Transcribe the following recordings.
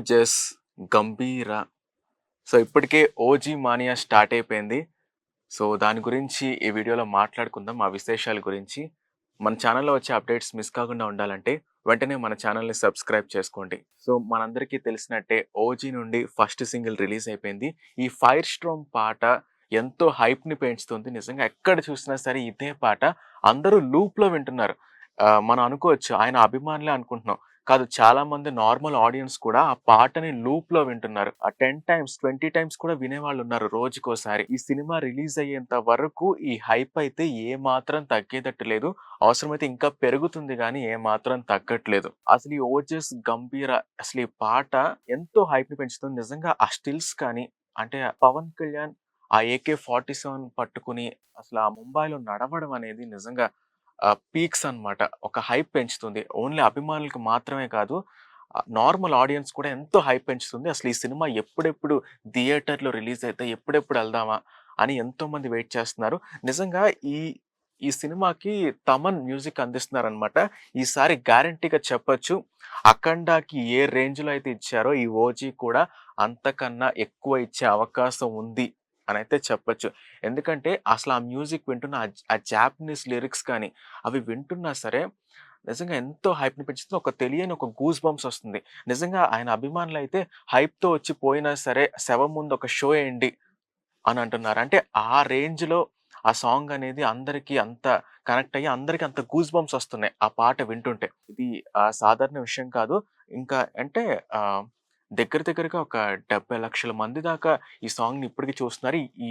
ఓజస్, గంభీర. So, ఇప్పటికే 'OG mania' start అయిపోయింది. So, దాని గురించి ఈ వీడియోలో మాట్లాడుకుందాం. ఆ విశేషాల గురించి. మన ఛానల్‌లో వచ్చే అప్డేట్స్ మిస్ కాకుండా ఉండాలంటే వెంటనే మన ఛానల్‌ని సబ్స్క్రైబ్ చేసుకోండి. సో, మనందరికీ తెలిసినట్టే 'ఓజీ' నుండి ఫస్ట్ సింగిల్ రిలీజ్ అయిపోయింది. ఈ 'ఫైర్ స్ట్రామ్' పాట ఎంతో హైప్‌ని పెంచుతుంది. నిజంగా ఎక్కడ చూసినా సరే ఇదే పాట అందరూ లూప్‌లో వింటున్నారు. మనం అనుకోవచ్చు ఆయన అభిమానులే అనుకుంటున్నాం. కాదు, చాలా మంది నార్మల్ ఆడియన్స్ కూడా ఆ పాటని లూప్‌లో వింటున్నారు. 10 టైమ్స్, 20 టైమ్స్ కూడా వినేవాళ్ళున్నారు రోజుకోసారి. ఈ సినిమా రిలీజ్ అయ్యేంత వరకు ఈ హైప్ అయితే ఏమాత్రం తగ్గేటట్టు లేదు. అవసరమైతే ఇంకా పెరుగుతుంది గానీ ఏమాత్రం తగ్గట్లేదు. అసలు ఈ 'ఓజస్ గంభీర' అసలు ఈ పాట ఎంతో హైప్‌ని పెంచుతుంది. నిజంగా ఆ స్టిల్స్ కానీ, అంటే పవన్ కళ్యాణ్ ఆ AK-47 పట్టుకొని అసలు ఆ ముంబైలో నడవడం అనేది నిజంగా పీక్స్ అన్నమాట. ఒక హైప్ పెంచుతుంది. ఓన్లీ అభిమానులకు మాత్రమే కాదు, నార్మల్ ఆడియన్స్ కూడా ఎంతో హైప్ పెంచుతుంది. అసలు ఈ సినిమా ఎప్పుడెప్పుడు థియేటర్‌లో రిలీజ్ అయితే ఎప్పుడెప్పుడు ఎళ్దామా అని ఎంతోమంది వెయిట్ చేస్తున్నారు. నిజంగా ఈ ఈ సినిమాకి తమన్ మ్యూజిక్ అందిస్తున్నారనమాట. ఈసారి గ్యారంటీగా చెప్పొచ్చు. 'అఖండా'కి ఏ రేంజ్‌లో అయితే ఇచ్చారో ఈ 'ఓజీ' కూడా అంతకన్నా ఎక్కువ ఇచ్చే అవకాశం ఉంది అనైతే చెప్పొచ్చు. ఎందుకంటే అసలు ఆ మ్యూజిక్ వింటున్న ఆ జాపనీస్ లిరిక్స్ కానీ అవి వింటున్నా సరే నిజంగా ఎంతో హైప్‌ని పెంచుతుంది. ఒక తెలియని ఒక గూస్ బంప్స్ వస్తుంది. నిజంగా ఆయన అభిమానులైతే హైప్‌తో వచ్చి పోయినా సరే శవం ముందు ఒక షో ఎయండి అని అంటున్నారు. అంటే ఆ రేంజ్‌లో ఆ సాంగ్ అనేది అందరికి అంత కనెక్ట్ అయ్యి అందరికి అంత గూస్ బంప్స్ వస్తున్నాయి ఆ పాట వింటుంటే. ఇది సాధారణ విషయం కాదు. ఇంకా అంటే ఆహ్, దగ్గర దగ్గరగా ఒక 70,00,000 మంది దాకా ఈ సాంగ్‌ని ఇప్పటికి చూస్తున్నారు. ఈ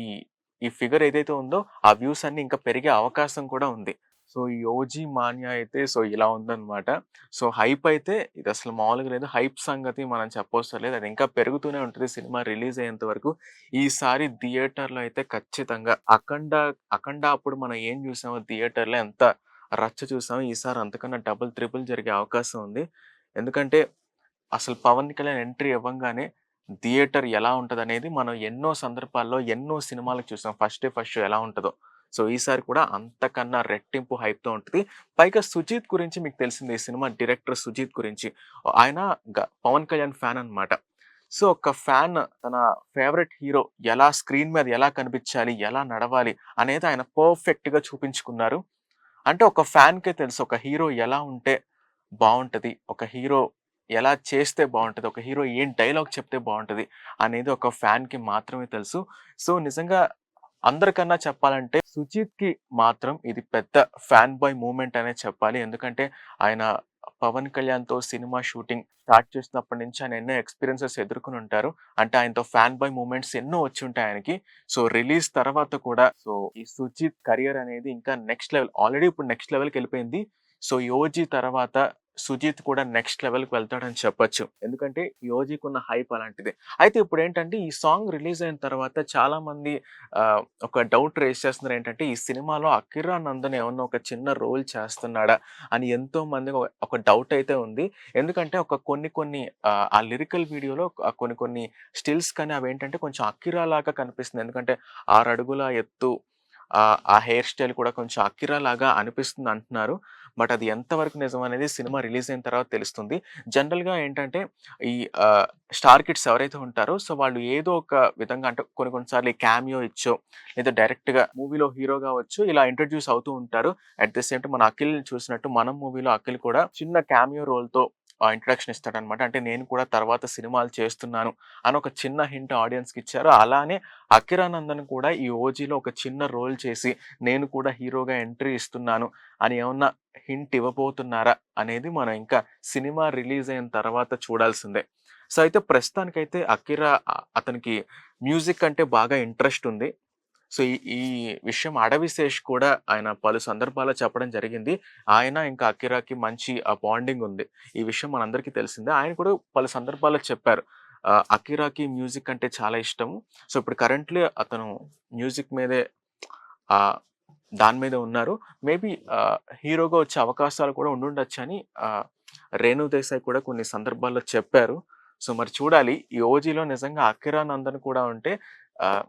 ఈ ఫిగర్ ఏదైతే ఉందో ఆ వ్యూస్ అన్నీ ఇంకా పెరిగే అవకాశం కూడా ఉంది. సో, ఈ 'ఓజీ మాన్యా' అయితే సో, ఇలా ఉందన్నమాట. సో, హైప్ అయితే ఇదసలు మామూలుగా లేదు. హైప్ సంగతి మనం చెప్పవసరం లేదు. అది ఇంకా పెరుగుతూనే ఉంటది సినిమా రిలీజ్ అయ్యేంత వరకు. ఈసారి థియేటర్‌లో అయితే ఖచ్చితంగా 'అఖండ' అప్పుడు మనం ఏం చూసామో థియేటర్‌లో ఎంత రచ్చ చూసామో ఈసారి అంతకన్నా డబుల్, ట్రిపుల్ జరిగే అవకాశం ఉంది. ఎందుకంటే అసలు 'పవన్ కళ్యాణ్' ఎంట్రీ ఇవ్వంగానే థియేటర్ ఎలా ఉంటదనేది మనం ఎన్నో సందర్భాల్లో, ఎన్నో సినిమాలకు చూసాం. ఫస్ట్ షో ఎలా ఉంటదో. సో, ఈసారి కూడా అంతకన్నా రెట్టింపు హైప్‌తో ఉంటది. పైగా 'సుజీత్' గురించి మీకు తెలిసిందే. ఈ సినిమా డైరెక్టర్ 'సుజీత్' గురించి. ఆయన 'పవన్ కళ్యాణ్' ఫ్యాన్ అన్నమాట. సో, ఒక ఫ్యాన్ తన ఫేవరెట్ హీరో ఎలా స్క్రీన్ మీద ఎలా కనిపించాలి, ఎలా నడవాలి అనేది ఆయన పర్ఫెక్ట్‌గా చూపించుకున్నారు. అంటే ఒక ఫ్యాన్‌కే తెలుసు ఒక హీరో ఎలా ఉంటే బావుంటది. ఒక హీరో ఎలా చేస్తే బావుంటది. ఒక హీరో ఏం డైలాగ్ చెప్తే బావుంటది అనేది ఒక ఫ్యాన్‌కి మాత్రమే తెలుసు. సో, నిజంగా అందరికన్నా చెప్పాలంటే 'సుజీత్‌కి' మాత్రం ఇది పెద్ద ఫ్యాన్ బాయ్ మూవ్‌మెంట్ అనే చెప్పాలి. ఎందుకంటే ఆయన 'పవన్ కళ్యాణ్‌తో' సినిమా షూటింగ్ స్టార్ట్ చేసినప్పటి నుంచి ఆయన ఎన్నో ఎక్స్‌పీరియన్సెస్ ఎదుర్కొని ఉంటారు. అంటే ఆయనతో ఫ్యాన్ బాయ్ మూవ్‌మెంట్స్ ఎన్నో వచ్చుంటాయి ఆయనకి. సో, రిలీజ్ తర్వాత కూడా ఈ 'సుజీత్' కెరియర్ అనేది ఇంకా నెక్స్ట్ లెవెల్. ఆల్రెడీ ఇప్పుడు నెక్స్ట్ లెవెల్‌కెళ్ళిపోయింది. సో, ఈ 'ఓజీ' తర్వాత 'సుజీత్' కూడా నెక్స్ట్ లెవెల్‌కి వెళ్తాడని చెప్పొచ్చు. ఎందుకంటే ఈ 'ఓజీ'కున్న హైప్ అలాంటిది. అయితే ఇప్పుడేంటంటే ఈ సాంగ్ రిలీజ్ అయిన తర్వాత చాలామంది ఒక డౌట్ రైజ్ చేస్తున్నారు. ఏంటంటే ఈ సినిమాలో 'అకిరా నందన్' ఏమన్నా ఒక చిన్న రోల్ చేస్తున్నాడా అని ఎంతో మందికి ఒక డౌట్ అయితే ఉంది. ఎందుకంటే కొన్ని కొన్ని ఆ లిరికల్ వీడియోలో కొన్ని కొన్ని స్టిల్స్ కానీ అవేంటంటే కొంచెం 'అకిరా' లాగా కనిపిస్తుంది. ఎందుకంటే 6 అడుగుల ఎత్తు, ఆ హెయిర్ స్టైల్ కూడా కొంచెం 'అకిరా' లాగా అనిపిస్తుంది అంటున్నారు. బట్ అది ఎంతవరకు నిజం అనేది సినిమా రిలీజ్ అయిన తర్వాత తెలుస్తుంది. జనరల్‌గా ఏంటంటే ఈ స్టార్ కిడ్స్ ఎవరైతే ఉంటారో సో, వాళ్ళు ఏదో ఒక విధంగా అంటే కొన్ని కొన్ని సార్లు క్యామియో ఇచ్చో లేదా డైరెక్ట్‌గా మూవీలో హీరోగా వచ్చో ఇలా ఇంట్రొడ్యూస్ అవుతూ ఉంటారు. అట్ ది సేమ్ టైమ్ మన 'అఖిల్‌ని' చూసినట్టు 'మనం' మూవీలో అఖిల్ కూడా చిన్న క్యామియో రోల్‌తో ఇంట్రడక్షన్ ఇస్తాడన్నమాట. అంటే నేను కూడా తర్వాత సినిమాలు చేస్తున్నాను అని ఒక చిన్న హింట్ ఆడియన్స్‌కి ఇచ్చారు. అలానే 'అకిరానందన్' కూడా ఈ 'ఓజీలో' ఒక చిన్న రోల్ చేసి నేను కూడా హీరోగా ఎంట్రీ ఇస్తున్నాను అని ఏమన్నా హింట్ ఇవ్వబోతున్నారా అనేది మనం ఇంకా సినిమా రిలీజ్ అయిన తర్వాత చూడాల్సిందే. సో, అయితే ప్రస్తుతానికైతే 'అకిరా' అతనికి మ్యూజిక్ అంటే బాగా ఇంట్రెస్ట్ ఉంది. సో, ఈ ఈ విషయం 'అడవిశేష్' కూడా ఆయన పలు సందర్భాల్లో చెప్పడం జరిగింది. ఆయన ఇంకా 'అకిరా'కి మంచి బాండింగ్ ఉంది. ఈ విషయం మనందరికీ తెలిసిందే. ఆయన కూడా పలు సందర్భాల్లో చెప్పారు. 'అకిరా'కి మ్యూజిక్ అంటే చాలా ఇష్టము. సో, ఇప్పుడు కరెంట్‌లీ అతను మ్యూజిక్ మీదే ఆహ్, దాని మీదే ఉన్నారు. మేబీ హీరోగా వచ్చే అవకాశాలు కూడా ఉండుండొచ్చని 'రేణు దేశాయ్' కూడా కొన్ని సందర్భాల్లో చెప్పారు. సో, మరి చూడాలి. ఈ 'ఓజీలో' నిజంగా 'అకిరా నందన్' కూడా ఉంటే ఆహ్,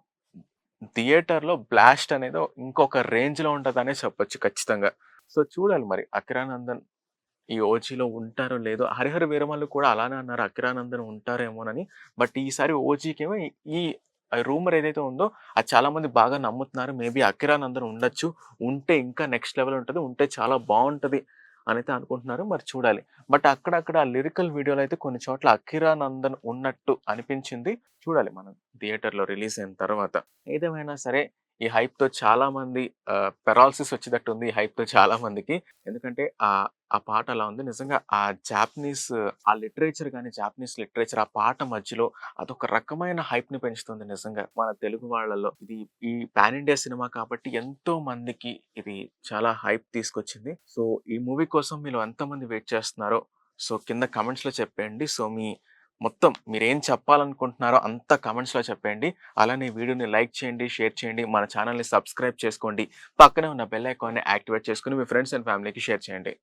థియేటర్‌లో బ్లాస్ట్ అనేది ఇంకొక రేంజ్‌లో ఉంటదనే చెప్పొచ్చు ఖచ్చితంగా. సో, చూడాలి మరి 'అకిరా నందన్' ఈ ఓజీలో ఉంటారో లేదో 'హరిహర వీరమల్లు' కూడా అలానే అన్నారు 'అకిరానందన్' ఉంటారేమోనని. బట్ ఈసారి ఓజీకేమో ఈ రూమర్ ఏదైతే ఉందో అది చాలా మంది బాగా నమ్ముతున్నారు. మేబీ 'అకిరానందన్' ఉండొచ్చు. ఉంటే ఇంకా నెక్స్ట్ లెవెల్ ఉంటది. ఉంటే చాలా బావుంటది అనైతే అనుకుంటున్నారు. మరి చూడాలి. బట్ అక్కడక్కడ లిరికల్ వీడియోలో అయితే కొన్ని చోట్ల 'అకిరానందన్' ఉన్నట్టు అనిపించింది. చూడాలి మనం థియేటర్‌లో రిలీజ్ అయిన తర్వాత. ఏదేమైనా సరే ఈ హైప్‌తో చాలా మంది పెరాలిసిస్ వచ్చేటట్టుంది ఈ హైప్‌తో చాలా మందికి. ఎందుకంటే ఆ పాట అలా ఉంది. నిజంగా ఆ జాపనీస్ ఆ లిటరేచర్ గాని, జాపనీస్ లిటరేచర్ ఆ పాట మధ్యలో అదొక రకమైన హైప్‌ని పెంచుతుంది నిజంగా. మన తెలుగు వాళ్ళలో. ఇది ఈ పాన్ ఇండియా సినిమా కాబట్టి ఎంతో మందికి ఇది చాలా హైప్ తీసుకొచ్చింది. సో, ఈ మూవీ కోసం మీలో ఎంతమంది వెయిట్ చేస్తున్నారో సో, కింద కామెంట్స్‌లో చెప్పేయండి. సో, మొత్తం మీరేం చెప్పాలనుకుంటున్నారో అంతా కామెంట్స్‌లో చెప్పేయండి. అలానే ఈ వీడియోని లైక్ చేయండి, షేర్ చేయండి. మన ఛానెల్‌ని సబ్స్క్రైబ్ చేసుకోండి. పక్కనే ఉన్న బెల్ ఐకాన్‌ని యాక్టివేట్ చేసుకొని మీ ఫ్రెండ్స్ అండ్ ఫ్యామిలీకి షేర్ చేయండి.